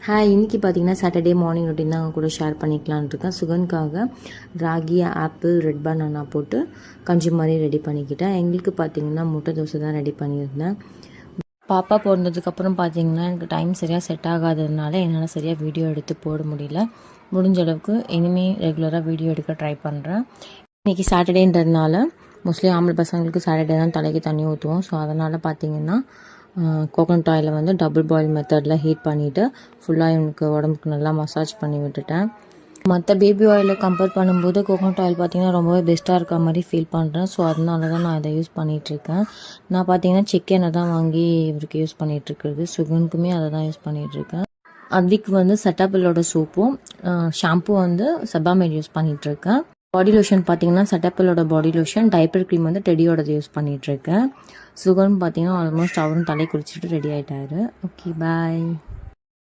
Hi, இன்றைக்கி பார்த்தீங்கன்னா Saturday morning routine தான் அவங்க கூட ஷேர் பண்ணிக்கலான்னு இருக்கேன். சுகனுக்காக ராகி, ஆப்பிள், ரெட் பனானா போட்டு கஞ்சி மாதிரி ரெடி பண்ணிக்கிட்டேன். எங்களுக்கு பார்த்தீங்கன்னா முட்டை தோசை தான் ரெடி பண்ணியிருந்தேன். பாப்பா பிறந்ததுக்கப்புறம் பார்த்தீங்கன்னா எனக்கு டைம் சரியாக செட் ஆகாததுனால என்னால் சரியாக வீடியோ எடுத்து போட முடியல. முடிஞ்ச அளவுக்கு இனிமேல் ரெகுலராக வீடியோ எடுக்க ட்ரை பண்ணுறேன். இன்றைக்கி சாட்டர்டேன்றதுனால மோஸ்ட்லி ஆம்பளை பசங்களுக்கு சாட்டர்டே தான் தலைக்கு தண்ணி ஊற்றுவோம். ஸோ அதனால் பார்த்தீங்கன்னா கோகனட் ஆயிலை வந்து டபுள் பாயில் மெத்தடில் ஹீட் பண்ணிவிட்டு ஃபுல்லாக எனக்கு உடம்புக்கு நல்லா மசாஜ் பண்ணி விட்டுட்டேன். மற்ற பேபி ஆயிலை கம்பேர் பண்ணும்போது கோகனட் ஆயில் பார்த்திங்கன்னா ரொம்பவே பெஸ்ட்டாக இருக்க மாதிரி ஃபீல் பண்ணுறேன். ஸோ அதனால தான் நான் இதை யூஸ் பண்ணிகிட்ருக்கேன். நான் பார்த்தீங்கன்னா செக் எண்ணெய் தான் வாங்கி இவருக்கு யூஸ் பண்ணிகிட்ருக்குறது. சுகனுக்குமே அதை தான் யூஸ் பண்ணிகிட்ருக்கேன். அதுக்கு வந்து செட்டாப்பிளோட சோப்பும் ஷாம்பு வந்து செபாமேட் யூஸ் பண்ணிகிட்ருக்கேன். பாடி லோஷன் பார்த்தீங்கன்னா செட்டாப்பிளோட பாடி லோஷன், டைப்பர் க்ரீம் வந்து டெடியோடது யூஸ் பண்ணிகிட்ருக்கேன். சுகன் பார்த்தீங்கன்னா ஆல்மோஸ்ட் அவரும் தலை குளிச்சுட்டு ரெடி ஆகிட்டாரு. ஓகே, பாய்.